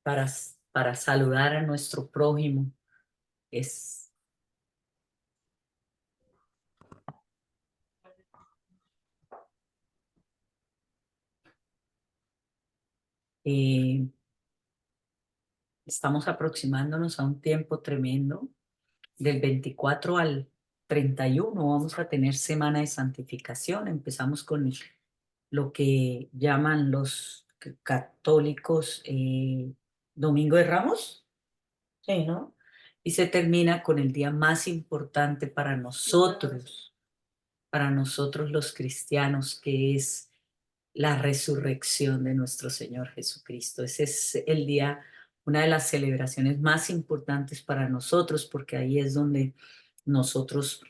para, para saludar a nuestro prójimo. Es, eh, Estamos aproximándonos a un tiempo tremendo. Del 24 al 31 vamos a tener semana de santificación. Empezamos con lo que llaman los católicos Domingo de Ramos, sí, ¿no? Y se termina con el día más importante para nosotros los cristianos, que es la resurrección de nuestro Señor Jesucristo. Ese es el día, una de las celebraciones más importantes para nosotros, porque ahí es donde nosotros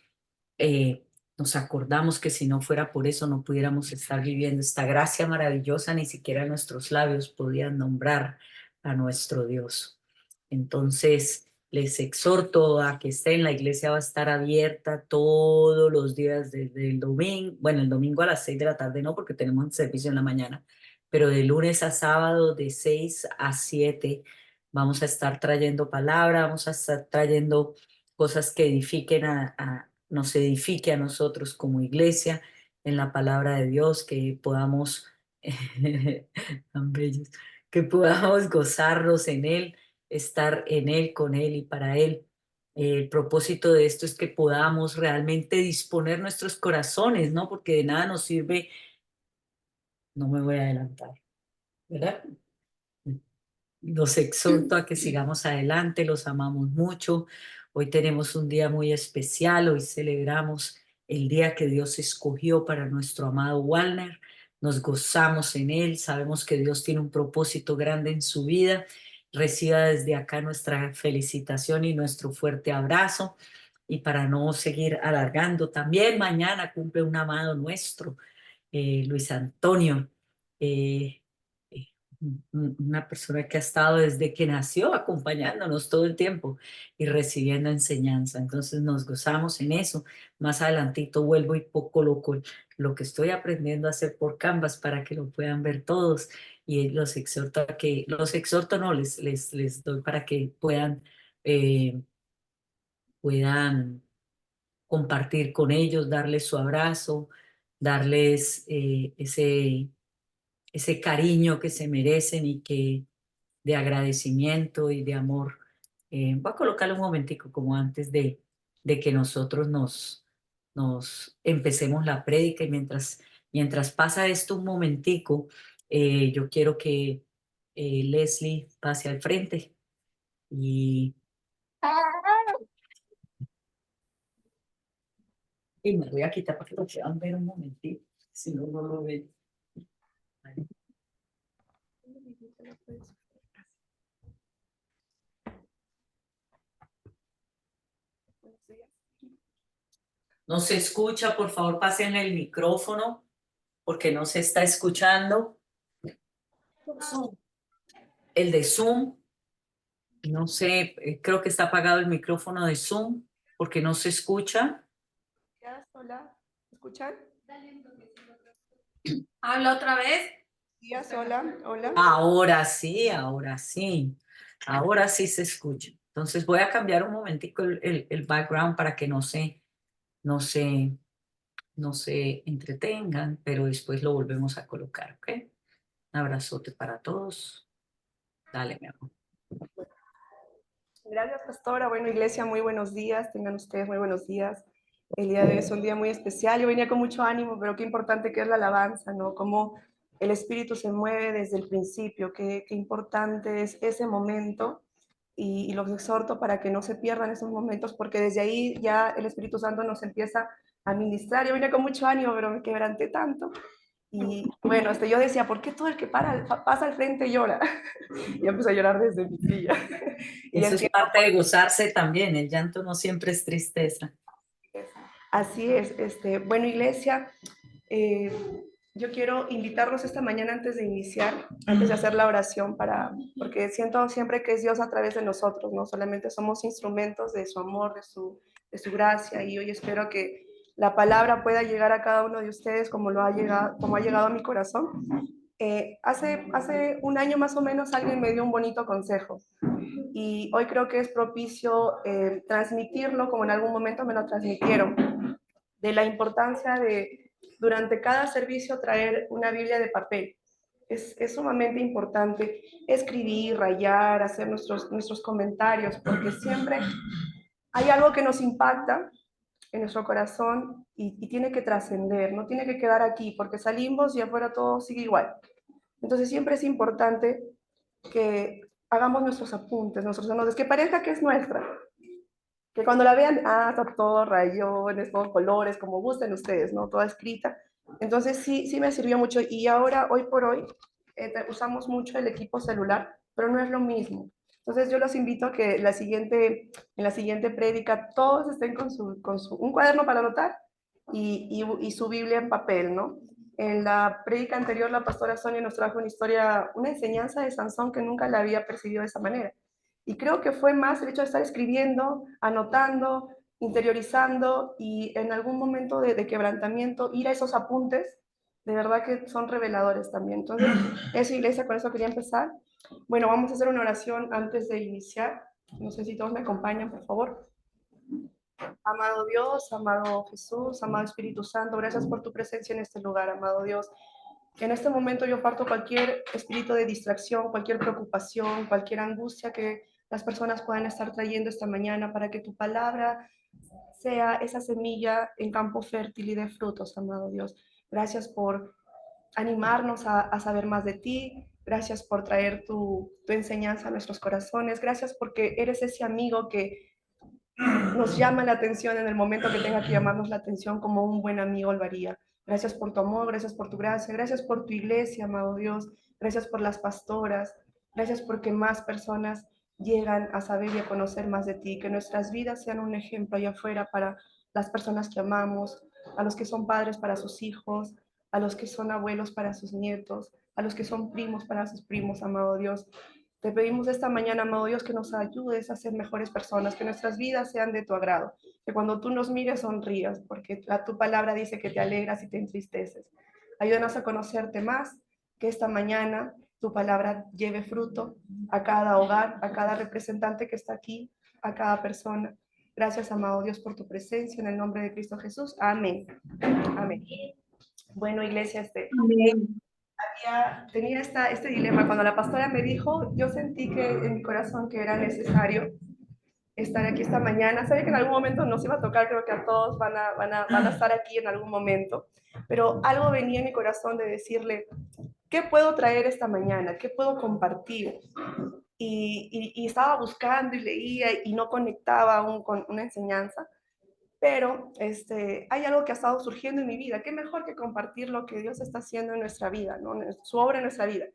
eh, nos acordamos que si no fuera por eso no pudiéramos estar viviendo esta gracia maravillosa, ni siquiera nuestros labios podían nombrar a nuestro Dios. Entonces, les exhorto a que estén, la iglesia va a estar abierta todos los días desde el domingo, bueno, el domingo a las 6 de la tarde no, porque tenemos un servicio en la mañana, pero de lunes a sábado de 6 a 7 vamos a estar trayendo palabra, vamos a estar trayendo cosas que edifiquen nos edifique a nosotros como iglesia en la palabra de Dios, que podamos, tan bellos, que podamos gozarnos en Él, estar en Él, con Él y para Él. El propósito de esto es que podamos realmente disponer nuestros corazones, ¿no? Porque de nada nos sirve, no me voy a adelantar, ¿verdad? Los exhorto a que sigamos adelante, los amamos mucho. Hoy tenemos un día muy especial, hoy celebramos el día que Dios escogió para nuestro amado Walner. Nos gozamos en él, sabemos que Dios tiene un propósito grande en su vida. Reciba desde acá nuestra felicitación y nuestro fuerte abrazo. Y para no seguir alargando, también mañana cumple un amado nuestro, Luis Antonio. eh, eh, una persona que ha estado desde que nació acompañándonos todo el tiempo y recibiendo enseñanza. Entonces nos gozamos en eso. Más adelantito vuelvo y coloco lo que estoy aprendiendo a hacer por Canvas para que lo puedan ver todos y los exhorto a que, los exhorto no, les doy para que eh, puedan compartir con ellos, darles su abrazo, darles ese cariño que se merecen y que de agradecimiento y de amor. Voy a colocarlo un momentico como antes de que nosotros nos empecemos la prédica y mientras pasa esto un momentico, yo quiero que Leslie pase al frente y, y me voy a quitar para que lo puedan ver un momentito, si no, no lo ven. No se escucha, por favor, pasen el micrófono porque no se está escuchando. El de Zoom, no sé, creo que está apagado el micrófono de Zoom porque no se escucha. Hola, ¿me escuchan? Habla otra vez. Días, hola, hola. Ahora sí, ahora sí. Ahora sí se escucha. Entonces voy a cambiar un momentico el background para que no se, no se entretengan, pero después lo volvemos a colocar, ¿ok? Un abrazote para todos. Dale, mi amor. Gracias, pastora. Bueno, iglesia, muy buenos días. Tengan ustedes muy buenos días. El día de hoy es un día muy especial. Yo venía con mucho ánimo, pero qué importante que es la alabanza, ¿no? Cómo el Espíritu se mueve desde el principio. Qué importante es ese momento. Y los exhorto para que no se pierdan esos momentos, porque desde ahí ya el Espíritu Santo nos empieza a ministrar. Yo venía con mucho ánimo, pero me quebranté tanto. Y bueno, yo decía, ¿por qué todo el que pasa al frente llora? Y empecé a llorar desde mi silla. Y Eso es entiendo parte por de gozarse también. El llanto no siempre es tristeza. qué. Así es. Bueno, iglesia, eh, yo quiero invitarlos esta mañana antes de iniciar, antes de hacer la oración, porque siento siempre que es Dios a través de nosotros, no solamente somos instrumentos de su amor, de su gracia, y hoy espero que la palabra pueda llegar a cada uno de ustedes como ha llegado a mi corazón. Hace un año más o menos alguien me dio un bonito consejo y hoy creo que es propicio transmitirlo como en algún momento me lo transmitieron, de la importancia de durante cada servicio traer una Biblia de papel. Es sumamente importante escribir, rayar, hacer nuestros comentarios, porque siempre hay algo que nos impacta en nuestro corazón y tiene que trascender, no tiene que quedar aquí, porque salimos y afuera todo sigue igual. Entonces siempre es importante que hagamos nuestros apuntes, nuestros anotes, que parezca que es nuestra, que cuando la vean, está todo rayones, todo colores, como gusten ustedes, ¿no? Toda escrita. Entonces sí me sirvió mucho y ahora, hoy por hoy, usamos mucho el equipo celular, pero no es lo mismo. Entonces yo los invito a que en la siguiente prédica todos estén un cuaderno para anotar y su Biblia en papel, ¿no? En la prédica anterior, la pastora Sonia nos trajo una enseñanza de Sansón que nunca la había percibido de esa manera. Y creo que fue más el hecho de estar escribiendo, anotando, interiorizando y en algún momento de quebrantamiento ir a esos apuntes, de verdad que son reveladores también. Entonces, eso, iglesia, con eso quería empezar. Bueno, vamos a hacer una oración antes de iniciar. No sé si todos me acompañan, por favor. Amado Dios, amado Jesús, amado Espíritu Santo, gracias por tu presencia en este lugar, amado Dios. En este momento yo parto cualquier espíritu de distracción, cualquier preocupación, cualquier angustia que las personas puedan estar trayendo esta mañana para que tu palabra sea esa semilla en campo fértil y de frutos, amado Dios. Gracias por animarnos a saber más de ti. Gracias por traer tu enseñanza a nuestros corazones. Gracias porque eres ese amigo que nos llama la atención en el momento que tenga que llamarnos la atención como un buen amigo lo haría. Gracias por tu amor, gracias por tu gracia, gracias por tu iglesia, amado Dios, gracias por las pastoras, gracias porque más personas llegan a saber y a conocer más de ti, que nuestras vidas sean un ejemplo allá afuera para las personas que amamos, a los que son padres para sus hijos, a los que son abuelos para sus nietos, a los que son primos para sus primos, amado Dios. Te pedimos esta mañana, amado Dios, que nos ayudes a ser mejores personas, que nuestras vidas sean de tu agrado, que cuando tú nos mires sonrías, porque tu palabra dice que te alegras y te entristeces. Ayúdanos a conocerte más, que esta mañana tu palabra lleve fruto a cada hogar, a cada representante que está aquí, a cada persona. Gracias, amado Dios, por tu presencia, en el nombre de Cristo Jesús. Amén. Amén. Bueno, iglesia, Amén. tenía este dilema. Cuando la pastora me dijo, yo sentí que en mi corazón que era necesario estar aquí esta mañana. Sabía que en algún momento nos iba a tocar, creo que a todos van a estar aquí en algún momento, pero algo venía en mi corazón de decirle, ¿qué puedo traer esta mañana? ¿Qué puedo compartir? Y estaba buscando y leía y no conectaba aún con una enseñanza. Pero hay algo que ha estado surgiendo en mi vida. ¿Qué mejor que compartir lo que Dios está haciendo en nuestra vida, ¿no? Su obra en nuestra vida?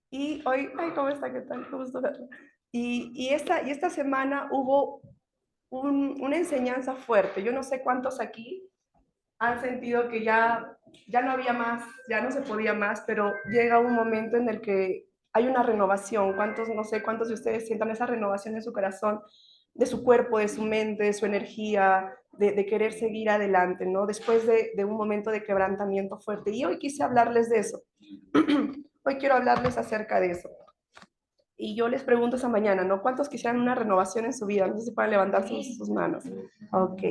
Y hoy, ay, ¿cómo está? ¿Qué tal? Gusto verla. Esta semana hubo una enseñanza fuerte. Yo no sé cuántos aquí han sentido que ya no había más, ya no se podía más, pero llega un momento en el que hay una renovación. ¿Cuántos, no sé, cuántos de ustedes sientan esa renovación en su corazón, de su cuerpo, de su mente, de su energía, de querer seguir adelante, ¿no? Después de un momento de quebrantamiento fuerte. Y hoy quise hablarles de eso. Hoy quiero hablarles acerca de eso. Y yo les pregunto esa mañana, ¿no? ¿Cuántos quisieran una renovación en su vida? No sé si pueden levantar sus manos. Ok,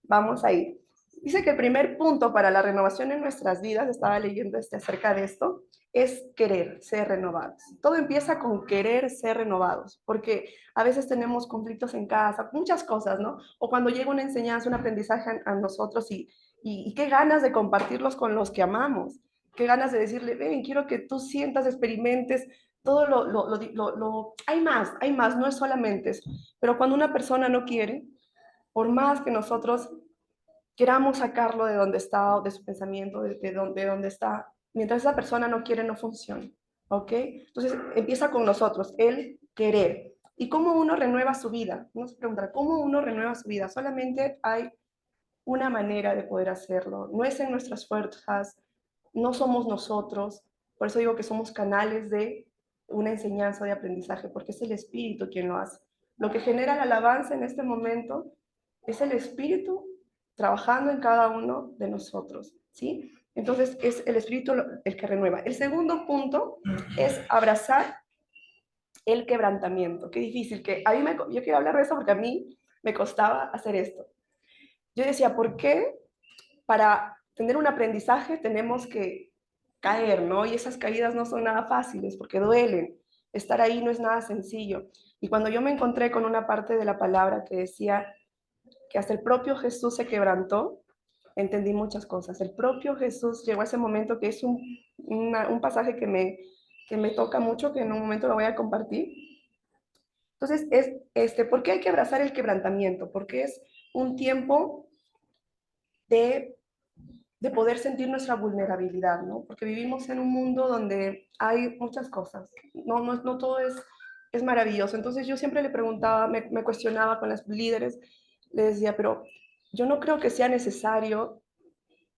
vamos ahí. Dice que el primer punto para la renovación en nuestras vidas, estaba leyendo acerca de esto, es querer ser renovados. Todo empieza con querer ser renovados, porque a veces tenemos conflictos en casa, muchas cosas, ¿no? O cuando llega una enseñanza, un aprendizaje a nosotros y qué ganas de compartirlos con los que amamos, qué ganas de decirle, ven, quiero que tú sientas, experimentes todo hay más, no es solamente eso. Pero cuando una persona no quiere, por más que nosotros queramos sacarlo de donde está, de su pensamiento, de donde está, mientras esa persona no quiere, no funciona. ¿Ok? Entonces empieza con nosotros, el querer. ¿Y cómo uno renueva su vida? Uno se preguntará, ¿cómo uno renueva su vida? Solamente hay una manera de poder hacerlo. No es en nuestras fuerzas, no somos nosotros. Por eso digo que somos canales de una enseñanza de aprendizaje, porque es el Espíritu quien lo hace. Lo que genera la alabanza en este momento es el Espíritu trabajando en cada uno de nosotros, ¿sí? Entonces es el Espíritu el que renueva. El segundo punto es abrazar el quebrantamiento. Qué difícil, que a mí yo quiero hablar de eso porque a mí me costaba hacer esto. Yo decía, ¿por qué para tener un aprendizaje tenemos que caer, ¿no? Y esas caídas no son nada fáciles porque duelen. Estar ahí no es nada sencillo. Y cuando yo me encontré con una parte de la palabra que decía que hasta el propio Jesús se quebrantó, entendí muchas cosas. El propio Jesús llegó a ese momento que es un pasaje que me toca mucho, que en un momento lo voy a compartir. Entonces, ¿por qué hay que abrazar el quebrantamiento? Porque es un tiempo de poder sentir nuestra vulnerabilidad, ¿no? Porque vivimos en un mundo donde hay muchas cosas, no todo es maravilloso. Entonces yo siempre le preguntaba, me cuestionaba con las líderes, le decía, pero yo no creo que sea necesario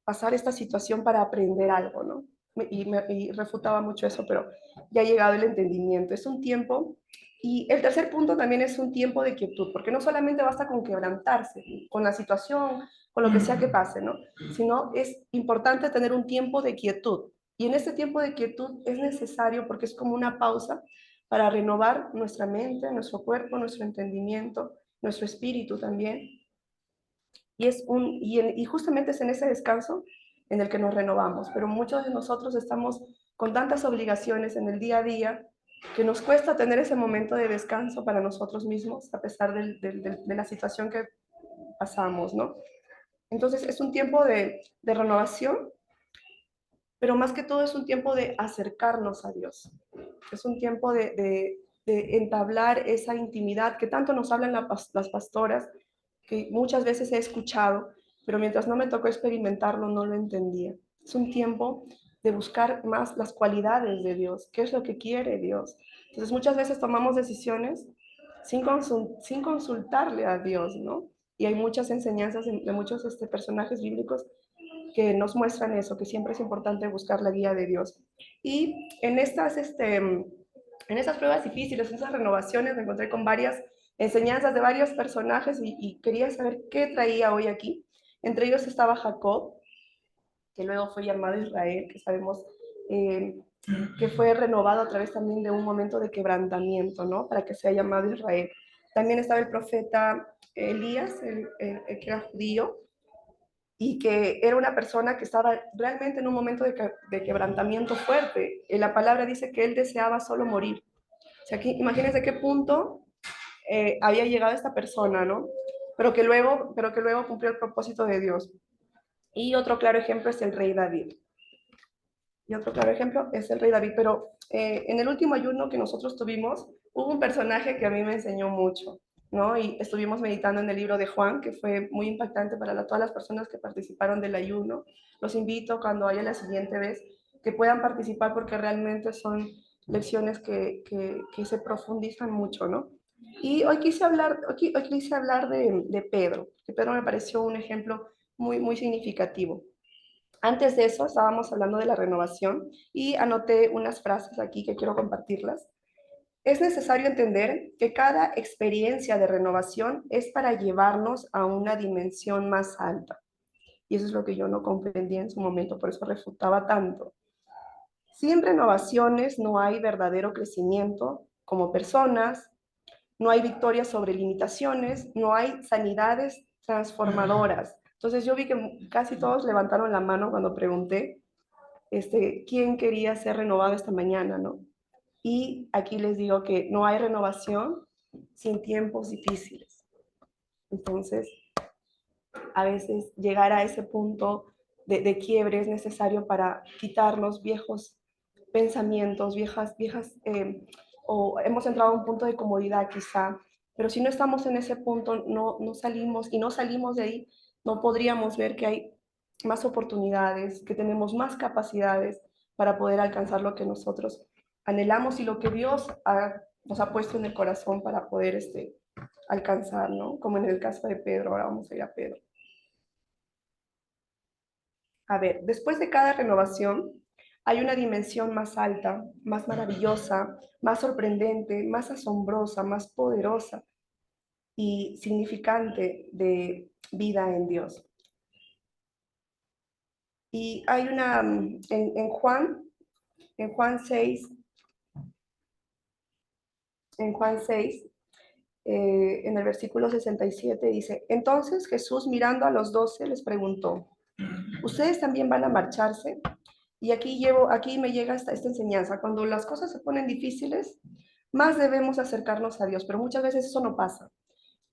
pasar esta situación para aprender algo, ¿no? Y refutaba mucho eso, pero ya ha llegado el entendimiento. Es un tiempo, y el tercer punto también es un tiempo de quietud, porque no solamente basta con quebrantarse, con la situación, con lo que sea que pase, ¿no? Sino es importante tener un tiempo de quietud. Y en este tiempo de quietud es necesario porque es como una pausa para renovar nuestra mente, nuestro cuerpo, nuestro entendimiento, nuestro espíritu también, y justamente es en ese descanso en el que nos renovamos, pero muchos de nosotros estamos con tantas obligaciones en el día a día que nos cuesta tener ese momento de descanso para nosotros mismos, a pesar de la situación que pasamos, ¿no? Entonces es un tiempo de renovación, pero más que todo es un tiempo de acercarnos a Dios. Es un tiempo de entablar esa intimidad que tanto nos hablan las pastoras, que muchas veces he escuchado, pero mientras no me tocó experimentarlo, no lo entendía. Es un tiempo de buscar más las cualidades de Dios, qué es lo que quiere Dios. Entonces muchas veces tomamos decisiones sin consultarle a Dios, ¿no? Y hay muchas enseñanzas de muchos personajes bíblicos que nos muestran eso, que siempre es importante buscar la guía de Dios. Y en esas pruebas difíciles, en esas renovaciones, me encontré con varias enseñanzas de varios personajes y quería saber qué traía hoy aquí. Entre ellos estaba Jacob, que luego fue llamado Israel, que sabemos eh, que fue renovado a través también de un momento de quebrantamiento, ¿no? Para que sea llamado Israel. También estaba el profeta Elías, el que era judío, y que era una persona que estaba realmente en un momento de quebrantamiento fuerte. La palabra dice que él deseaba solo morir. O sea, aquí, imagínense qué punto había llegado esta persona, ¿no? Pero que luego cumplió el propósito de Dios. Y otro claro ejemplo es el rey David. Y otro claro ejemplo es el rey David. Pero en el último ayuno que nosotros tuvimos, hubo un personaje que a mí me enseñó mucho, ¿no? Y estuvimos meditando en el libro de Juan, que fue muy impactante para todas las personas que participaron del ayuno. Los invito cuando haya la siguiente vez que puedan participar porque realmente son lecciones que se profundizan mucho, ¿no? Y hoy quise hablar de Pedro, que Pedro me pareció un ejemplo muy significativo. Antes de eso, estábamos hablando de la renovación y anoté unas frases aquí que quiero compartirlas. Es necesario entender que cada experiencia de renovación es para llevarnos a una dimensión más alta. Y eso es lo que yo no comprendía en su momento, por eso refutaba tanto. Sin renovaciones no hay verdadero crecimiento como personas, no hay victorias sobre limitaciones, no hay sanidades transformadoras. Entonces yo vi que casi todos levantaron la mano cuando pregunté quién quería ser renovado esta mañana, ¿no? Y aquí les digo que no hay renovación sin tiempos difíciles. Entonces, a veces llegar a ese punto de quiebre es necesario para quitarnos viejos pensamientos, o hemos entrado a un punto de comodidad quizá, pero si no estamos en ese punto, no salimos y no salimos de ahí, no podríamos ver que hay más oportunidades, que tenemos más capacidades para poder alcanzar lo que nosotros anhelamos y lo que Dios nos ha puesto en el corazón para poder alcanzar, ¿no? Como en el caso de Pedro, ahora vamos a ir a Pedro. A ver, después de cada renovación hay una dimensión más alta, más maravillosa, más sorprendente, más asombrosa, más poderosa y significante de vida en Dios. Y hay una, en Juan 6, en Juan 6, en el versículo 67 dice, entonces Jesús mirando a los 12 les preguntó, ¿ustedes también van a marcharse? Y aquí me llega esta enseñanza, cuando las cosas se ponen difíciles, más debemos acercarnos a Dios, pero muchas veces eso no pasa.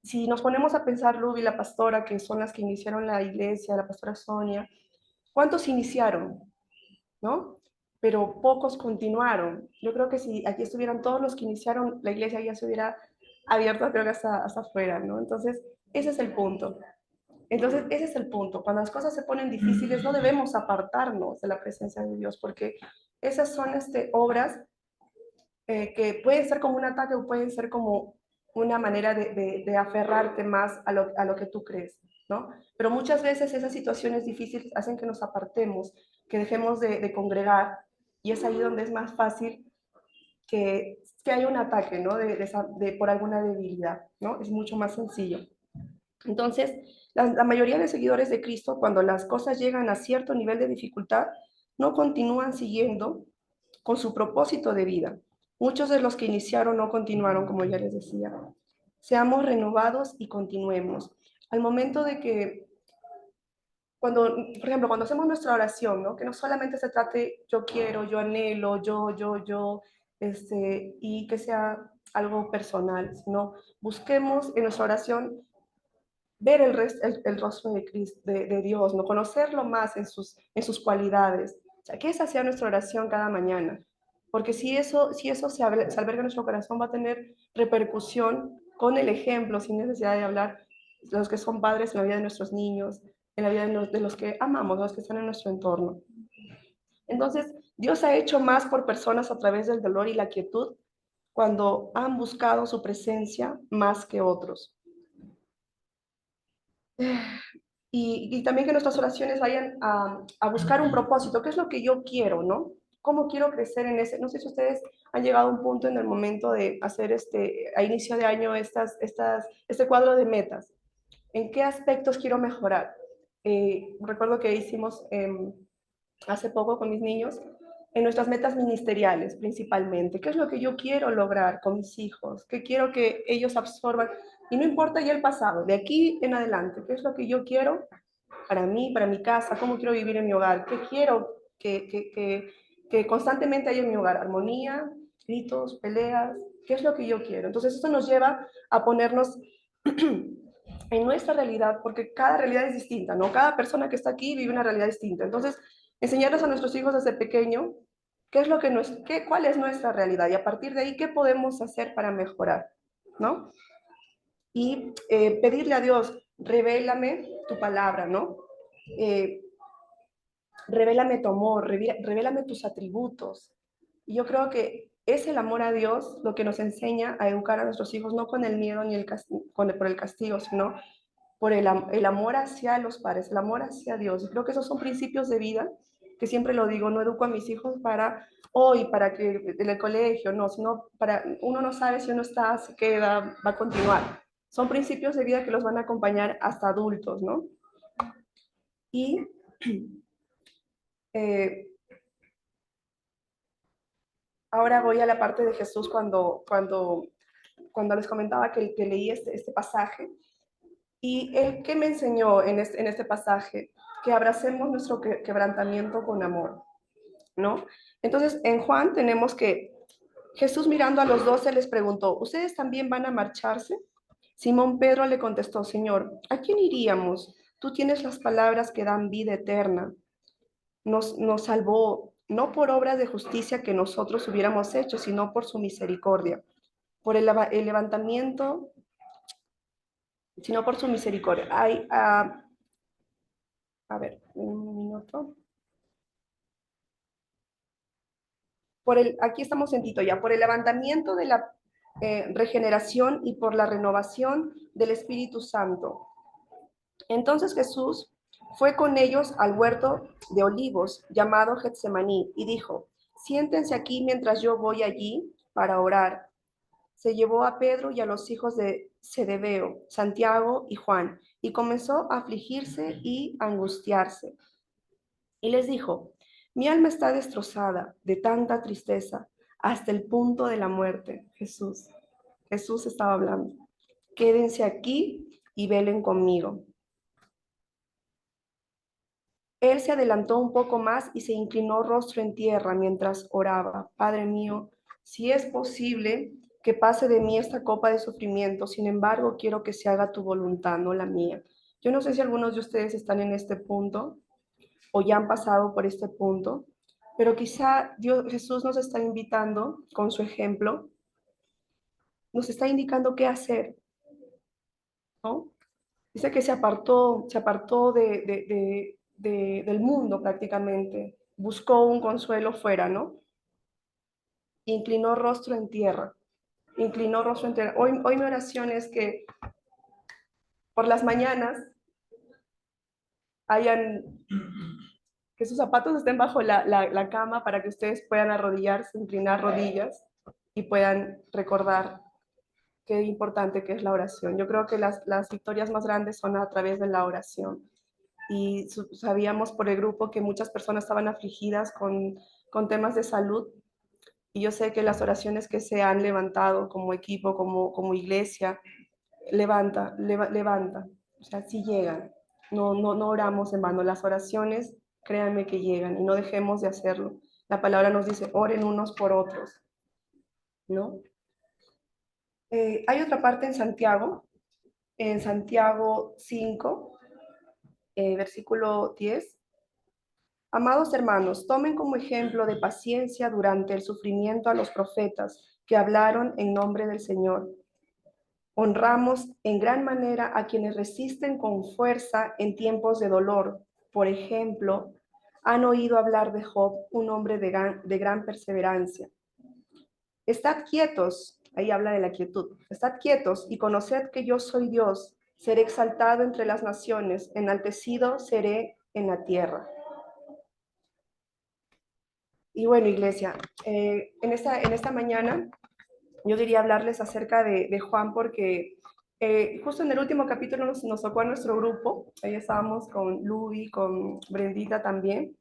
Si nos ponemos a pensar, Luz y la pastora, que son las que iniciaron la iglesia, la pastora Sonia, ¿cuántos iniciaron? ¿No? Pero pocos continuaron. Yo creo que si aquí estuvieran todos los que iniciaron, la iglesia ya se hubiera abierto, creo que hasta afuera, ¿no? Entonces, ese es el punto. Entonces, ese es el punto. Cuando las cosas se ponen difíciles, no debemos apartarnos de la presencia de Dios, porque esas son obras que pueden ser como un ataque o pueden ser como una manera de aferrarte más a lo que tú crees, ¿no? Pero muchas veces esas situaciones difíciles hacen que nos apartemos, que dejemos de congregar, y es ahí donde es más fácil que haya un ataque, ¿no? Por alguna debilidad, ¿no? Es mucho más sencillo. Entonces, la mayoría de seguidores de Cristo, cuando las cosas llegan a cierto nivel de dificultad, no continúan siguiendo con su propósito de vida. Muchos de los que iniciaron no continuaron, como ya les decía. Seamos renovados y continuemos. Al momento de que, por ejemplo, cuando hacemos nuestra oración, ¿no? Que no solamente se trate yo quiero, yo anhelo, yo, y que sea algo personal, sino busquemos en nuestra oración ver el rostro de, Cristo, de Dios, ¿no? Conocerlo más en sus cualidades. O sea, que esa sea nuestra oración cada mañana. Porque si eso se alberga en nuestro corazón, va a tener repercusión con el ejemplo, sin necesidad de hablar, de los que son padres en la vida de nuestros niños, en la vida de los que amamos, de los que están en nuestro entorno. Entonces, Dios ha hecho más por personas a través del dolor y la quietud cuando han buscado su presencia más que otros. Y también que nuestras oraciones vayan a buscar un propósito. ¿Qué es lo que yo quiero, no? ¿Cómo quiero crecer en ese? No sé si ustedes han llegado a un punto en el momento de hacer a inicio de año este cuadro de metas. ¿En qué aspectos quiero mejorar? Recuerdo que hicimos hace poco con mis niños en nuestras metas ministeriales principalmente. ¿Qué es lo que yo quiero lograr con mis hijos? ¿Qué quiero que ellos absorban? Y no importa ya el pasado, de aquí en adelante, ¿qué es lo que yo quiero para mí, para mi casa? ¿Cómo quiero vivir en mi hogar? ¿Qué quiero que constantemente haya en mi hogar? Armonía, gritos, peleas, ¿qué es lo que yo quiero? Entonces esto nos lleva a ponernos en nuestra realidad, porque cada realidad es distinta, ¿no? Cada persona que está aquí vive una realidad distinta. Entonces, enseñarles a nuestros hijos desde pequeño qué es lo que cuál es nuestra realidad, y a partir de ahí qué podemos hacer para mejorar, ¿no? Y pedirle a Dios, revélame tu palabra, ¿no? Eh, revélame tu amor, revélame tus atributos. Y yo creo que es el amor a Dios lo que nos enseña a educar a nuestros hijos, no con el miedo ni por el castigo, sino por el amor hacia los padres, el amor hacia Dios. Y creo que esos son principios de vida que siempre lo digo, no educo a mis hijos para hoy, para que en el colegio, no, sino uno no sabe si uno está, se queda, va a continuar. Son principios de vida que los van a acompañar hasta adultos, ¿no? Y eh, ahora voy a la parte de Jesús cuando les comentaba que leí este pasaje. Y él, ¿qué me enseñó en este pasaje? Que abracemos nuestro quebrantamiento con amor, ¿no? Entonces, en Juan tenemos que Jesús mirando a los 12 les preguntó, ¿ustedes también van a marcharse? Simón Pedro le contestó, Señor, ¿a quién iríamos? Tú tienes las palabras que dan vida eterna. Nos salvó no por obras de justicia que nosotros hubiéramos hecho, sino por su misericordia, por el levantamiento, sino por su misericordia. A ver, un minuto. Aquí estamos en Tito ya, por el levantamiento de la regeneración y por la renovación del Espíritu Santo. Entonces Jesús fue con ellos al huerto de olivos llamado Getsemaní y dijo, siéntense aquí mientras yo voy allí para orar. Se llevó a Pedro y a los hijos de Zebedeo, Santiago y Juan, y comenzó a afligirse y angustiarse. Y les dijo, mi alma está destrozada de tanta tristeza hasta el punto de la muerte. Jesús estaba hablando. Quédense aquí y velen conmigo. Él se adelantó un poco más y se inclinó rostro en tierra mientras oraba. Padre mío, si es posible que pase de mí esta copa de sufrimiento, sin embargo, quiero que se haga tu voluntad, no la mía. Yo no sé si algunos de ustedes están en este punto o ya han pasado por este punto, pero quizá Jesús nos está invitando con su ejemplo, nos está indicando qué hacer, ¿no? Dice que se apartó del mundo prácticamente, buscó un consuelo fuera, ¿no? Inclinó rostro en tierra, inclinó rostro en tierra. Hoy mi oración es que por las mañanas hayan, que sus zapatos estén bajo la cama para que ustedes puedan arrodillarse, inclinar rodillas y puedan recordar qué importante que es la oración. Yo creo que las victorias más grandes son a través de la oración. Y sabíamos por el grupo que muchas personas estaban afligidas con temas de salud. Y yo sé que las oraciones que se han levantado como equipo, como iglesia, levanta. O sea, sí llegan. No oramos en vano. Las oraciones, créanme que llegan y no dejemos de hacerlo. La palabra nos dice, oren unos por otros, ¿no? Hay otra parte en Santiago 5, versículo 10. Amados hermanos, tomen como ejemplo de paciencia durante el sufrimiento a los profetas que hablaron en nombre del Señor. Honramos en gran manera a quienes resisten con fuerza en tiempos de dolor. Por ejemplo, han oído hablar de Job, un hombre de gran perseverancia. Estad quietos, ahí habla de la quietud. Estad quietos y conoced que yo soy Dios. Seré exaltado entre las naciones, enaltecido seré en la tierra. Y bueno, iglesia, en esta mañana yo quería hablarles acerca de Juan porque justo en el último capítulo nos tocó a nuestro grupo, ahí estábamos con Luby, con Brendita también,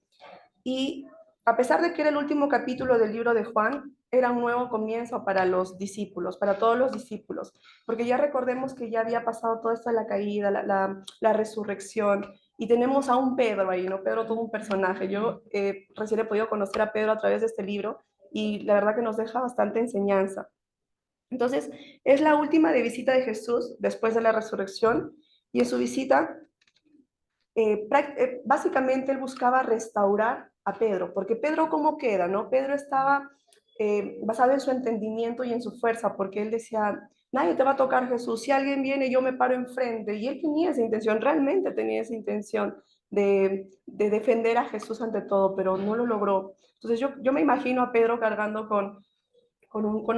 y a pesar de que era el último capítulo del libro de Juan, era un nuevo comienzo para los discípulos, para todos los discípulos, porque ya recordemos que ya había pasado toda esta la caída, la resurrección, y tenemos a un Pedro ahí, ¿no? Pedro todo un personaje. Yo recién he podido conocer a Pedro a través de este libro y la verdad que nos deja bastante enseñanza. Entonces, es la última de visita de Jesús después de la resurrección y en su visita básicamente él buscaba restaurar a Pedro, porque Pedro cómo queda, ¿no? Pedro estaba basado en su entendimiento y en su fuerza, porque él decía, nadie te va a tocar Jesús, si alguien viene yo me paro enfrente, y él tenía esa intención, realmente tenía esa intención de defender a Jesús ante todo, pero no lo logró. Entonces yo me imagino a Pedro cargando con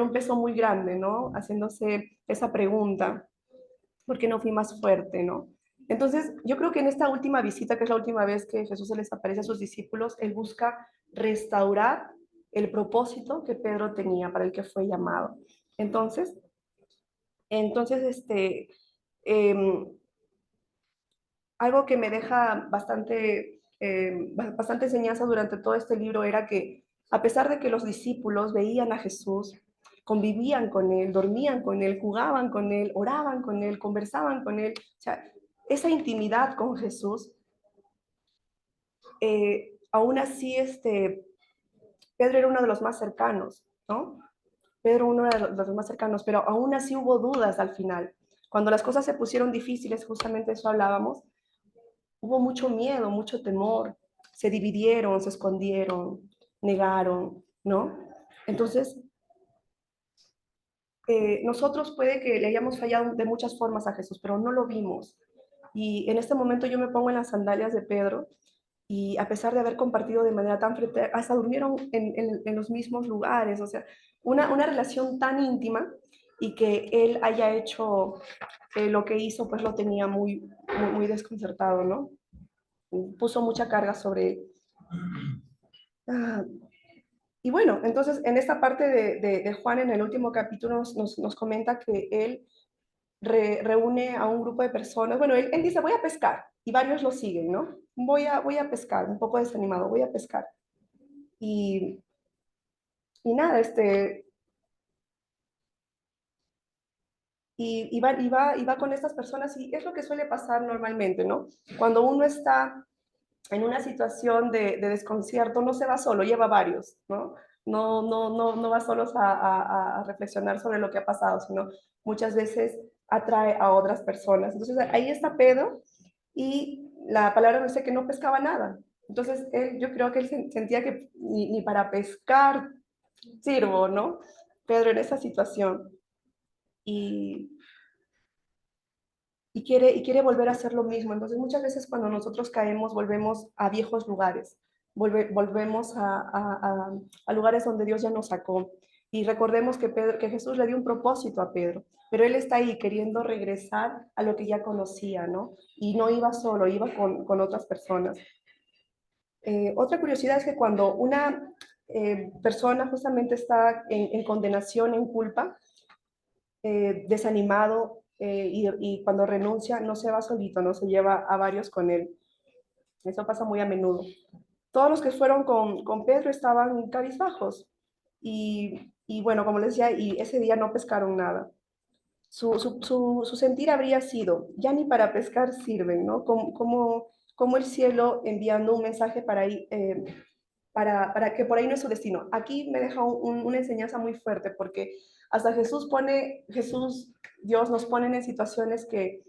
un peso muy grande, ¿no? Haciéndose esa pregunta, ¿por qué no fui más fuerte, no? Entonces, yo creo que en esta última visita, que es la última vez que Jesús se les aparece a sus discípulos, él busca restaurar el propósito que Pedro tenía para el que fue llamado. Entonces, entonces eh, algo que me deja bastante enseñanza durante todo este libro era que a pesar de que los discípulos veían a Jesús, convivían con él, dormían con él, jugaban con él, oraban con él, conversaban con él, o sea, esa intimidad con Jesús, aún así Pedro era uno de los más cercanos, ¿no? Pedro uno de los más cercanos, pero aún así hubo dudas al final. Cuando las cosas se pusieron difíciles, justamente eso hablábamos, hubo mucho miedo, mucho temor, se dividieron, se escondieron, negaron, ¿no? Entonces, nosotros puede que le hayamos fallado de muchas formas a Jesús, pero no lo vimos. Y en este momento yo me pongo en las sandalias de Pedro y a pesar de haber compartido de manera tan fraterna, hasta durmieron en los mismos lugares, o sea, una relación tan íntima y que él haya hecho lo que hizo, pues lo tenía muy desconcertado, ¿no? Puso mucha carga sobre él. Ah, y bueno, entonces en esta parte de Juan, en el último capítulo, nos comenta que él reúne a un grupo de personas. Bueno, él dice, voy a pescar. y varios lo siguen, ¿no? Voy a pescar, un poco desanimado, voy a pescar. Y, y nada, y va con estas personas y es lo que suele pasar normalmente, ¿no? Cuando uno está en una situación de desconcierto, no se va solo, lleva varios, ¿no? No va solos a reflexionar sobre lo que ha pasado, sino muchas veces atrae a otras personas. Entonces ahí está Pedro y la palabra nos dice que no pescaba nada. Entonces yo creo que él sentía que ni para pescar sirvo, ¿no? Pedro en esa situación. Y, y quiere volver a hacer lo mismo. Entonces muchas veces cuando nosotros caemos volvemos a viejos lugares, volvemos a lugares donde Dios ya nos sacó. Y recordemos que Jesús le dio un propósito a Pedro, pero él está ahí queriendo regresar a lo que ya conocía, ¿no? Y no iba solo, iba con otras personas. Otra curiosidad es que cuando una persona justamente está en condenación, en culpa, desanimado y cuando renuncia no se va solito, no se lleva a varios con él. Eso pasa muy a menudo. Todos los que fueron con Pedro estaban cabizbajos y bueno, como les decía, y ese día no pescaron nada. Su sentir habría sido, ya ni para pescar sirven, ¿no? Como el cielo enviando un mensaje para que por ahí no es su destino. Aquí me deja una enseñanza muy fuerte porque hasta Jesús, Dios nos pone en situaciones que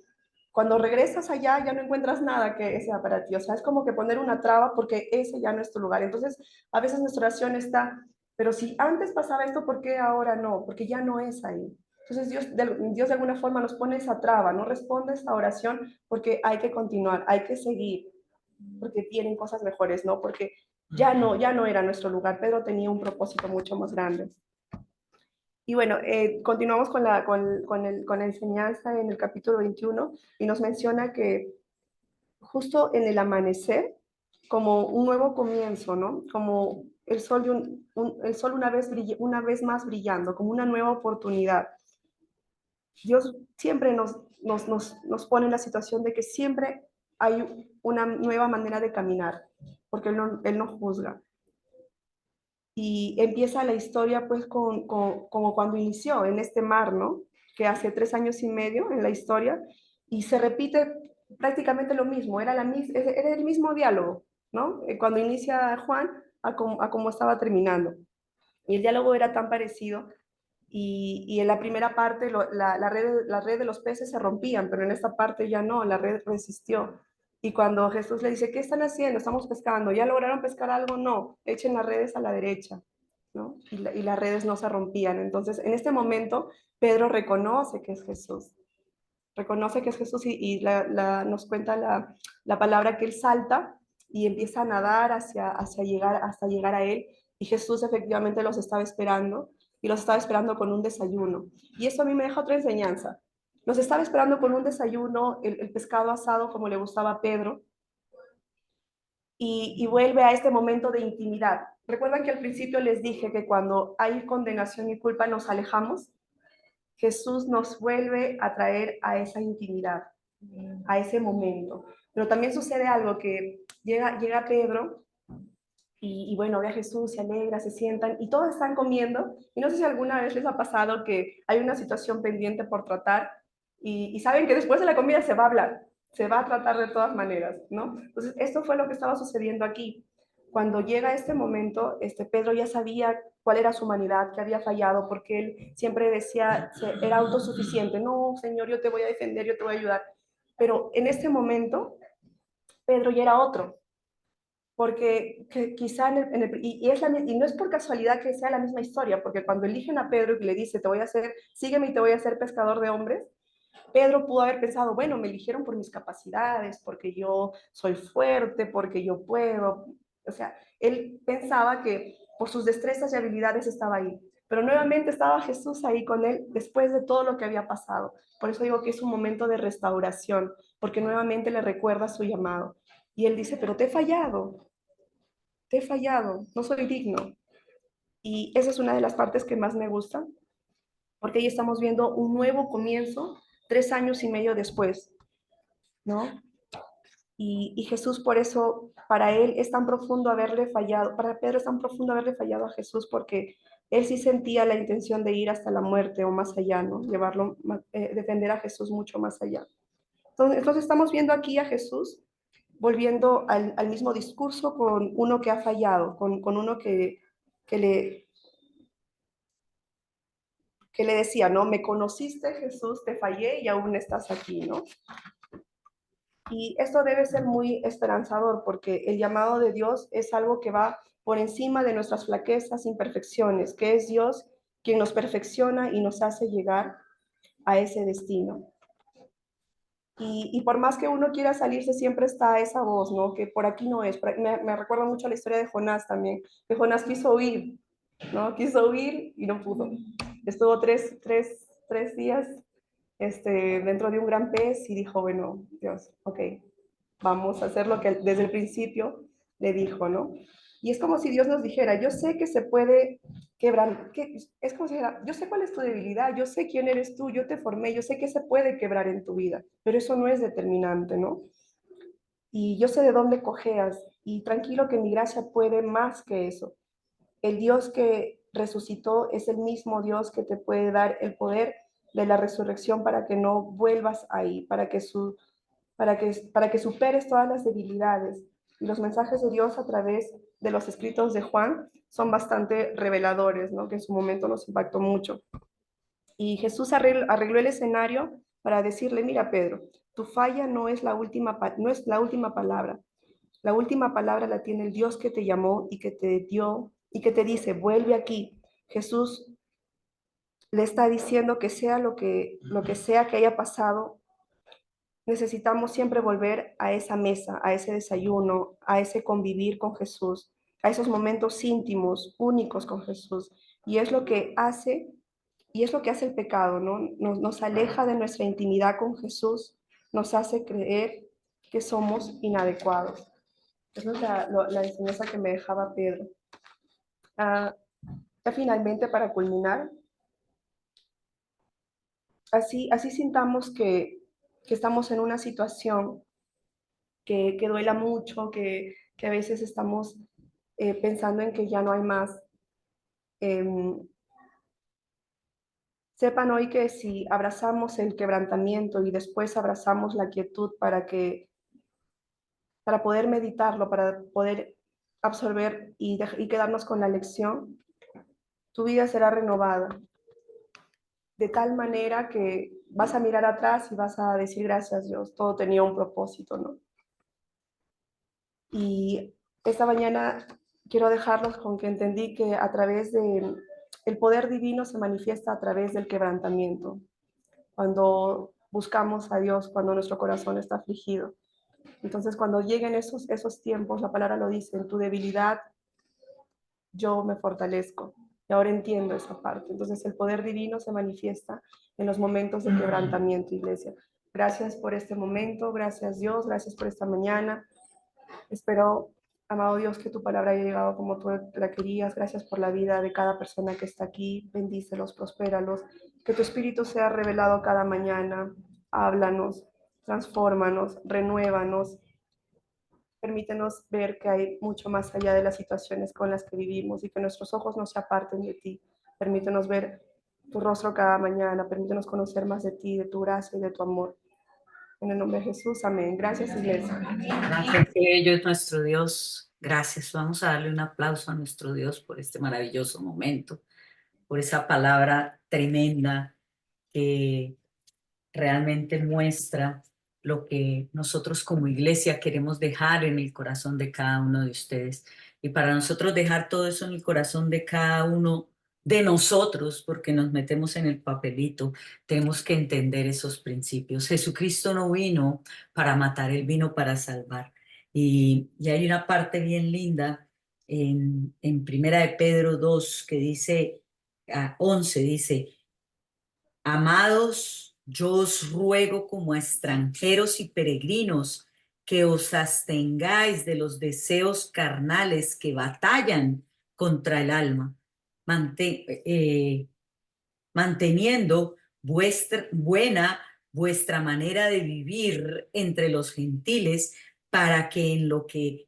cuando regresas allá ya no encuentras nada que sea para ti. O sea, es como que poner una traba porque ese ya no es tu lugar. Entonces, a veces nuestra oración está, pero si antes pasaba esto, ¿por qué ahora no? Porque ya no es ahí. Entonces Dios de alguna forma nos pone esa traba, no responde esa oración porque hay que continuar, hay que seguir, porque tienen cosas mejores, ¿no? Porque ya no era nuestro lugar. Pedro tenía un propósito mucho más grande. Y bueno, continuamos con la enseñanza en el capítulo 21 y nos menciona que justo en el amanecer, como un nuevo comienzo, ¿no? Como el sol, el sol una vez más brillando, como una nueva oportunidad. Dios siempre nos pone en la situación de que siempre hay una nueva manera de caminar, porque Él no juzga. Y empieza la historia pues como cuando inició en este mar, ¿no? Que hace 3 años y medio en la historia, y se repite prácticamente lo mismo, era el mismo diálogo, ¿no? Cuando inicia Juan a como estaba terminando. Y el diálogo era tan parecido y en la primera parte la red de los peces se rompían, pero en esta parte ya no, la red resistió. Y cuando Jesús le dice, ¿qué están haciendo? Estamos pescando. ¿Ya lograron pescar algo? No, echen las redes a la derecha, ¿no? Y las redes no se rompían. Entonces, en este momento, Pedro reconoce que es Jesús. Reconoce que es Jesús nos cuenta la palabra que él salta y empieza a nadar hasta llegar a él. Y Jesús efectivamente los estaba esperando y los estaba esperando con un desayuno. Y eso a mí me deja otra enseñanza. Los estaba esperando con un desayuno, el pescado asado como le gustaba a Pedro, y vuelve a este momento de intimidad. Recuerdan que al principio les dije que cuando hay condenación y culpa nos alejamos. Jesús nos vuelve a traer a esa intimidad, a ese momento. Pero también sucede algo que llega Pedro y bueno, ve a Jesús, se alegra, se sientan y todos están comiendo. Y no sé si alguna vez les ha pasado que hay una situación pendiente por tratar y saben que después de la comida se va a hablar, se va a tratar de todas maneras, ¿no? Entonces, esto fue lo que estaba sucediendo aquí. Cuando llega este momento, Pedro ya sabía cuál era su humanidad, que había fallado, porque él siempre decía, era autosuficiente, no, Señor, yo te voy a defender, yo te voy a ayudar. Pero en este momento, Pedro ya era otro, porque quizá y no es por casualidad que sea la misma historia, porque cuando eligen a Pedro y le dice, sígueme y te voy a hacer pescador de hombres, Pedro pudo haber pensado, bueno, me eligieron por mis capacidades, porque yo soy fuerte, porque yo puedo. O sea, él pensaba que por sus destrezas y habilidades estaba ahí. Pero nuevamente estaba Jesús ahí con él después de todo lo que había pasado. Por eso digo que es un momento de restauración, porque nuevamente le recuerda su llamado. Y él dice, pero te he fallado, no soy digno. Y esa es una de las partes que más me gusta, porque ahí estamos viendo un nuevo comienzo 3 años y medio después, ¿no? Y Jesús por eso, para él es tan profundo haberle fallado, para Pedro es tan profundo haberle fallado a Jesús porque él sí sentía la intención de ir hasta la muerte o más allá, ¿no? Llevarlo, defender a Jesús mucho más allá. Entonces estamos viendo aquí a Jesús volviendo al mismo discurso con uno que ha fallado, con uno que le, que le decía, ¿no? Me conociste, Jesús, te fallé y aún estás aquí, ¿no? Y esto debe ser muy esperanzador porque el llamado de Dios es algo que va por encima de nuestras flaquezas, imperfecciones, que es Dios quien nos perfecciona y nos hace llegar a ese destino. Y por más que uno quiera salirse, siempre está esa voz, ¿no? Que por aquí no es. Me recuerda mucho la historia de Jonás también, que Jonás quiso huir, ¿no? Quiso huir y no pudo. Estuvo tres días dentro de un gran pez y dijo, bueno, Dios, ok, vamos a hacer lo que desde el principio le dijo, ¿no? Y es como si Dios nos dijera, yo sé que se puede quebrar, es como si dijera, yo sé cuál es tu debilidad, yo sé quién eres tú, yo te formé, yo sé que se puede quebrar en tu vida, pero eso no es determinante, ¿no? Y yo sé de dónde cojeas y tranquilo que mi gracia puede más que eso. El Dios que resucitó es el mismo Dios que te puede dar el poder de la resurrección para que no vuelvas ahí, para que superes todas las debilidades. Y los mensajes de Dios a través de los escritos de Juan son bastante reveladores, ¿no? Que en su momento nos impactó mucho. Y Jesús arregló el escenario para decirle, mira Pedro, tu falla no es la última palabra. La última palabra la tiene el Dios que te llamó y que te dio y que te dice, vuelve aquí. Jesús le está diciendo que sea lo que sea que haya pasado, necesitamos siempre volver a esa mesa, a ese desayuno, a ese convivir con Jesús, a esos momentos íntimos, únicos con Jesús. Y es lo que hace, y es lo que hace el pecado, ¿no? Nos aleja de nuestra intimidad con Jesús, nos hace creer que somos inadecuados. Esa es la enseñanza que me dejaba Pedro. Ah, ya finalmente, para culminar, así sintamos que estamos en una situación que duela mucho, que a veces estamos pensando en que ya no hay más. Em, Sepan hoy que si abrazamos el quebrantamiento y después abrazamos la quietud para poder meditarlo, para poder absorber y quedarnos con la lección, tu vida será renovada de tal manera que vas a mirar atrás y vas a decir gracias Dios, todo tenía un propósito, ¿no? Y esta mañana quiero dejarlos con que entendí que a través de el poder divino se manifiesta a través del quebrantamiento. Cuando buscamos a Dios, cuando nuestro corazón está afligido. Entonces, cuando lleguen esos tiempos, la palabra lo dice, en tu debilidad yo me fortalezco. Y ahora entiendo esa parte. Entonces, el poder divino se manifiesta en los momentos de quebrantamiento, iglesia. Gracias por este momento, gracias Dios, gracias por esta mañana. Espero, amado Dios, que tu palabra haya llegado como tú la querías. Gracias por la vida de cada persona que está aquí. Bendícelos, prospéralos. Que tu espíritu sea revelado cada mañana. Háblanos, transfórmanos, renuévanos. Permítenos ver que hay mucho más allá de las situaciones con las que vivimos y que nuestros ojos no se aparten de ti. Permítenos ver tu rostro cada mañana. Permítenos conocer más de ti, de tu gracia y de tu amor. En el nombre de Jesús, amén. Gracias, iglesia. Gracias, bello es nuestro Dios. Gracias. Vamos a darle un aplauso a nuestro Dios por este maravilloso momento, por esa palabra tremenda que realmente muestra lo que nosotros como iglesia queremos dejar en el corazón de cada uno de ustedes. Y para nosotros dejar todo eso en el corazón de cada uno de nosotros, porque nos metemos en el papelito, tenemos que entender esos principios. Jesucristo no vino para matar, Él vino para salvar. Y hay una parte bien linda en Primera de Pedro 2 que dice, 11 dice, amados, yo os ruego como a extranjeros y peregrinos que os abstengáis de los deseos carnales que batallan contra el alma, manteniendo vuestra manera de vivir entre los gentiles para que en lo que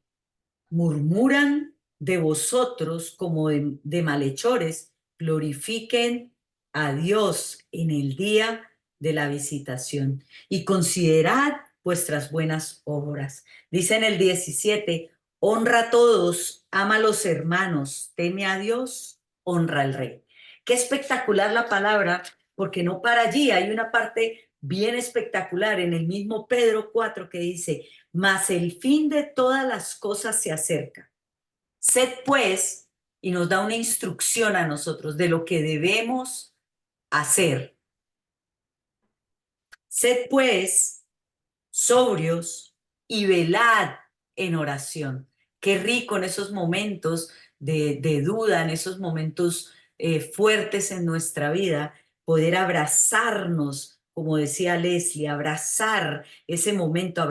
murmuran de vosotros como de malhechores, glorifiquen a Dios en el día de la visitación y considerad vuestras buenas obras. Dice en el 17, honra a todos, ama a los hermanos, teme a Dios, honra al rey. Qué espectacular la palabra, porque no para allí, hay una parte bien espectacular en el mismo Pedro 4 que dice, mas el fin de todas las cosas se acerca. Sed pues, y nos da una instrucción a nosotros de lo que debemos hacer. Sed pues sobrios y velad en oración. Qué rico en esos momentos de duda, en esos momentos fuertes en nuestra vida, poder abrazarnos, como decía Leslie, abrazar ese momento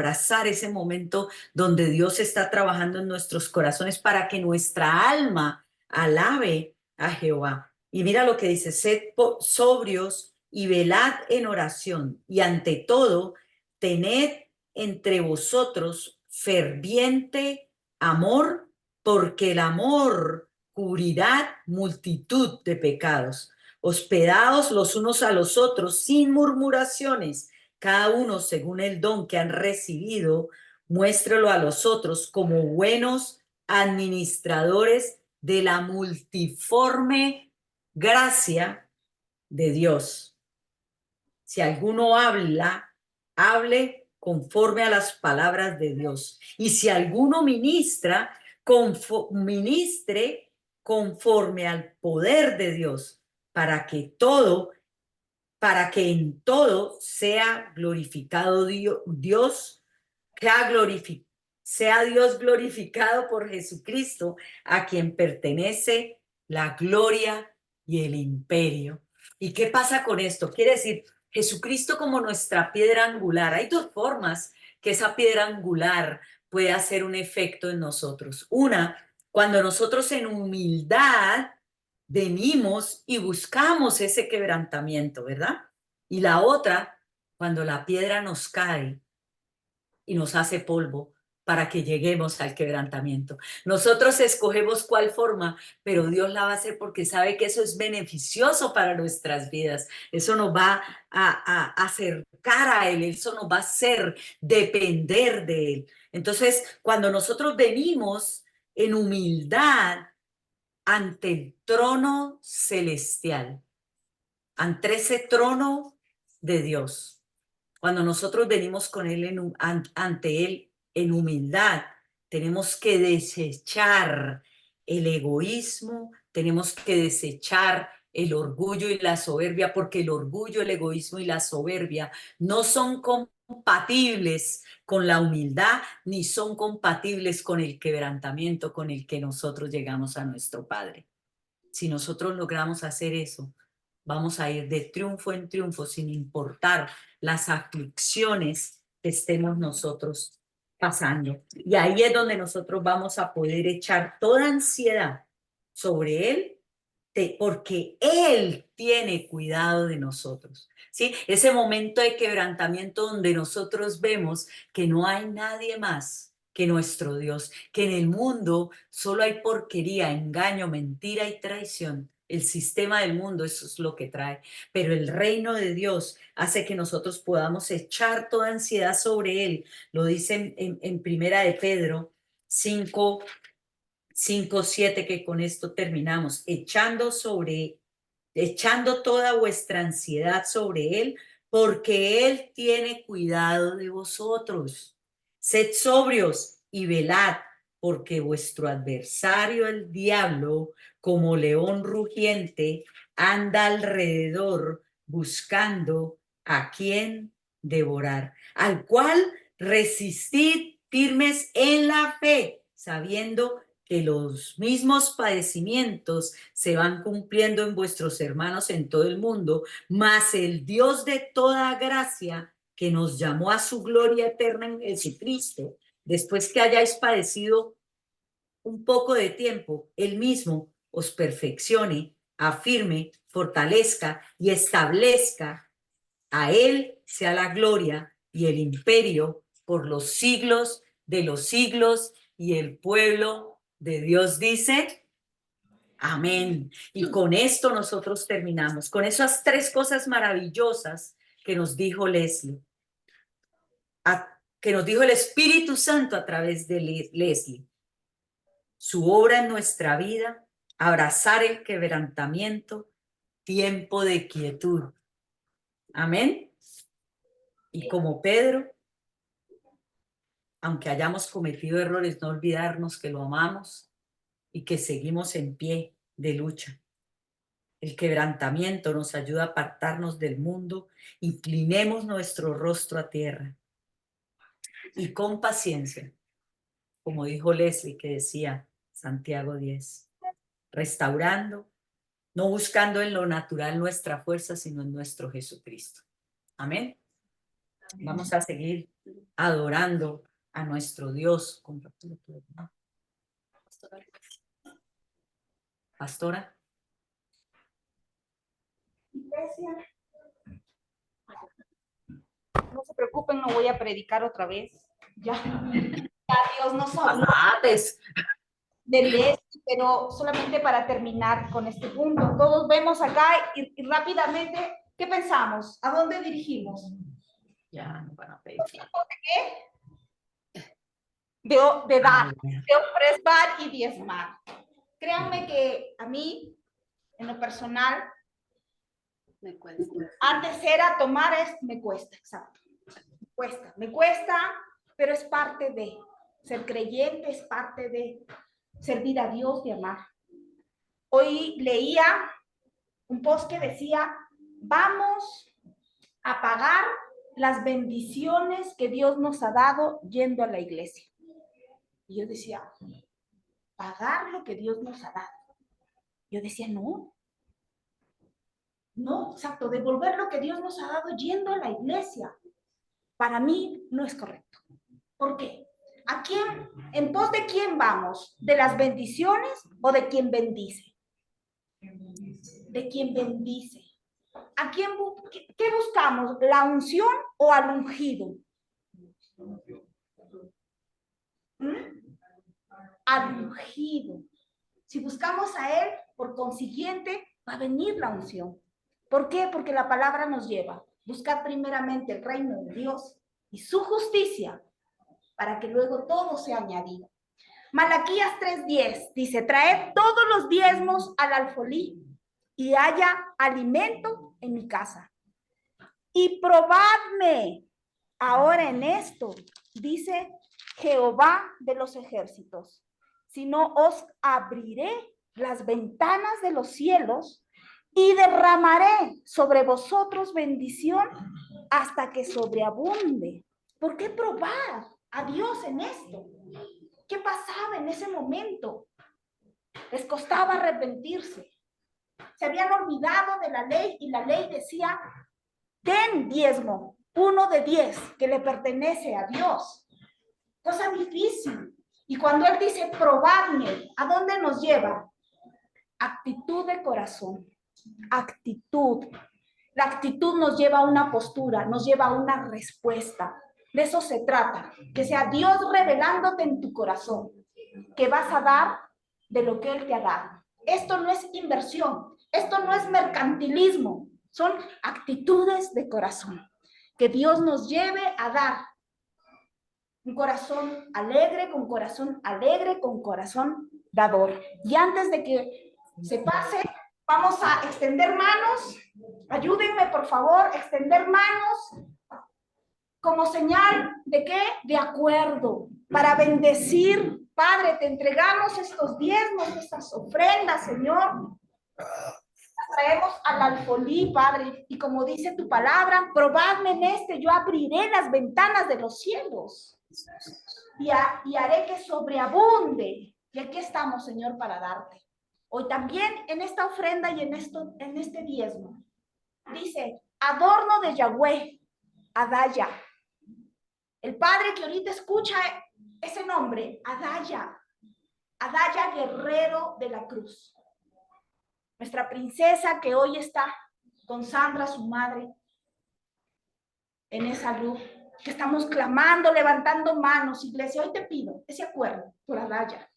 donde Dios está trabajando en nuestros corazones para que nuestra alma alabe a Jehová. Y mira lo que dice, sed sobrios y velad en oración, y ante todo, tened entre vosotros ferviente amor, porque el amor cubrirá multitud de pecados. Hospedaos los unos a los otros sin murmuraciones, cada uno según el don que han recibido, muéstrelo a los otros como buenos administradores de la multiforme gracia de Dios. Si alguno habla, hable conforme a las palabras de Dios. Y si alguno ministra, ministre conforme al poder de Dios, para que en todo sea glorificado Dios, sea Dios glorificado por Jesucristo, a quien pertenece la gloria y el imperio. ¿Y qué pasa con esto? Quiere decir, Jesucristo como nuestra piedra angular. Hay dos formas que esa piedra angular puede hacer un efecto en nosotros. Una, cuando nosotros en humildad venimos y buscamos ese quebrantamiento, ¿verdad? Y la otra, cuando la piedra nos cae y nos hace polvo para que lleguemos al quebrantamiento. Nosotros escogemos cuál forma, pero Dios la va a hacer porque sabe que eso es beneficioso para nuestras vidas. Eso nos va a acercar a Él, eso nos va a hacer depender de Él. Entonces, cuando nosotros venimos en humildad ante el trono celestial, ante ese trono de Dios, cuando nosotros venimos con él ante él en humildad, tenemos que desechar el egoísmo, tenemos que desechar el orgullo y la soberbia, porque el orgullo, el egoísmo y la soberbia no son compatibles con la humildad, ni son compatibles con el quebrantamiento con el que nosotros llegamos a nuestro Padre. Si nosotros logramos hacer eso, vamos a ir de triunfo en triunfo sin importar las aflicciones que estemos nosotros pasando. Y ahí es donde nosotros vamos a poder echar toda ansiedad sobre Él, porque Él tiene cuidado de nosotros. ¿Sí? Ese momento de quebrantamiento donde nosotros vemos que no hay nadie más que nuestro Dios, que en el mundo solo hay porquería, engaño, mentira y traición. El sistema del mundo, eso es lo que trae. Pero el reino de Dios hace que nosotros podamos echar toda ansiedad sobre Él. Lo dice en Primera de Pedro 5:7, que con esto terminamos. Echando toda vuestra ansiedad sobre Él, porque Él tiene cuidado de vosotros. Sed sobrios y velad, porque vuestro adversario, el diablo, como león rugiente, anda alrededor buscando a quien devorar, al cual resistid firmes en la fe, sabiendo que los mismos padecimientos se van cumpliendo en vuestros hermanos en todo el mundo, mas el Dios de toda gracia, que nos llamó a su gloria eterna en Jesucristo, después que hayáis padecido un poco de tiempo, Él mismo os perfeccione, afirme, fortalezca y establezca. A Él sea la gloria y el imperio por los siglos de los siglos, y el pueblo de Dios dice, amén. Y con esto nosotros terminamos, con esas 3 cosas maravillosas que nos dijo Leslie, que nos dijo el Espíritu Santo a través de Leslie. Su obra en nuestra vida, abrazar el quebrantamiento, tiempo de quietud. Amén. Y como Pedro, aunque hayamos cometido errores, no olvidarnos que lo amamos y que seguimos en pie de lucha. El quebrantamiento nos ayuda a apartarnos del mundo, inclinemos nuestro rostro a tierra y con paciencia, como dijo Leslie, que decía Santiago 10, restaurando, no buscando en lo natural nuestra fuerza, sino en nuestro Jesucristo. Amén. Vamos a seguir adorando a nuestro Dios. Pastora. No se preocupen, no voy a predicar otra vez. Ya Dios nos habló del este, pero solamente para terminar con este punto. Todos vemos acá y rápidamente, ¿qué pensamos? ¿A dónde dirigimos? Ya no van a pedir. De dar, de ofrezcar y diezmar. Créanme que a mí, en lo personal, me cuesta. Antes era tomar, me cuesta, exacto. Me cuesta, pero es parte de ser creyente, es parte de servir a Dios, de amar. Hoy leía un post que decía, vamos a pagar las bendiciones que Dios nos ha dado yendo a la iglesia. Y yo decía, pagar lo que Dios nos ha dado. Yo decía, no, exacto, devolver lo que Dios nos ha dado yendo a la iglesia. Para mí no es correcto. ¿Por qué? ¿A quién, en pos de quién vamos? ¿De las bendiciones o de quien bendice? De quien bendice. ¿A quién, qué buscamos? ¿La unción o al ungido? Al ungido. Si buscamos a él, por consiguiente, va a venir la unción. ¿Por qué? Porque la palabra nos lleva. Buscar primeramente el reino de Dios y su justicia, para que luego todo sea añadido. Malaquías 3:10 dice, traed todos los diezmos al alfolí y haya alimento en mi casa. Y probadme ahora en esto, dice Jehová de los ejércitos, si no os abriré las ventanas de los cielos y derramaré sobre vosotros bendición hasta que sobreabunde. ¿Por qué probar a Dios en esto? ¿Qué pasaba en ese momento? Les costaba arrepentirse. Se habían olvidado de la ley y la ley decía, den diezmo, 1 de 10, que le pertenece a Dios. Cosa difícil. Y cuando él dice, probadme, ¿a dónde nos lleva? Actitud de corazón. Actitud. La actitud nos lleva a una postura, nos lleva a una respuesta. De eso se trata, que sea Dios revelándote en tu corazón, que vas a dar de lo que Él te ha dado. Esto no es inversión, esto no es mercantilismo, son actitudes de corazón. Que Dios nos lleve a dar un corazón alegre, con corazón dador. Y antes de que se pase, vamos a extender manos. Ayúdenme, por favor, extender manos como señal de ¿qué? De acuerdo, para bendecir. Padre, te entregamos estos diezmos, estas ofrendas, Señor. Las traemos al alfolí, Padre, y como dice tu palabra, probadme en este, yo abriré las ventanas de los cielos y haré que sobreabunde. Y aquí estamos, Señor, para darte. Hoy también en esta ofrenda y en este diezmo, dice, adorno de Yahweh, Adaya. El Padre que ahorita escucha ese nombre, Adaya, Adaya, guerrero de la cruz. Nuestra princesa que hoy está con Sandra, su madre, en esa luz. que estamos clamando, levantando manos, iglesia. Hoy te pido ese acuerdo por Adaya,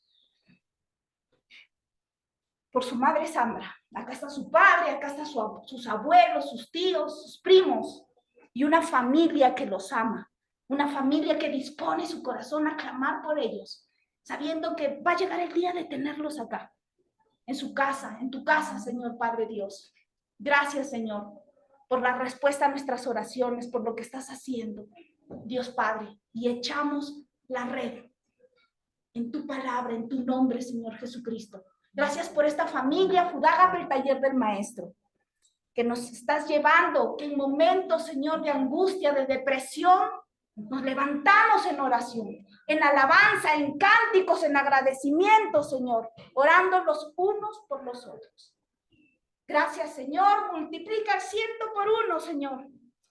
por su madre Sandra. Acá está su padre, acá están sus abuelos, sus tíos, sus primos, y una familia que los ama, una familia que dispone su corazón a clamar por ellos, sabiendo que va a llegar el día de tenerlos acá, en su casa, en tu casa, Señor Padre Dios. Gracias, Señor, por la respuesta a nuestras oraciones, por lo que estás haciendo, Dios Padre, y echamos la red en tu palabra, en tu nombre, Señor Jesucristo. Gracias por esta familia, Fudaga del Taller del Maestro, que nos estás llevando, que en momentos, Señor, de angustia, de depresión, nos levantamos en oración, en alabanza, en cánticos, en agradecimiento, Señor, orando los unos por los otros. Gracias, Señor, multiplica 100 por 1, Señor,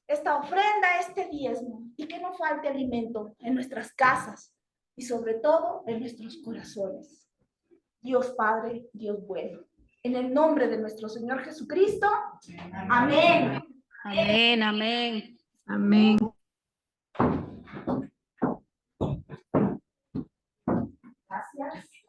esta ofrenda, este diezmo, y que no falte alimento en nuestras casas y sobre todo en nuestros corazones. Dios Padre, Dios bueno. En el nombre de nuestro Señor Jesucristo. Amén. Amén, amén. Amén. Gracias.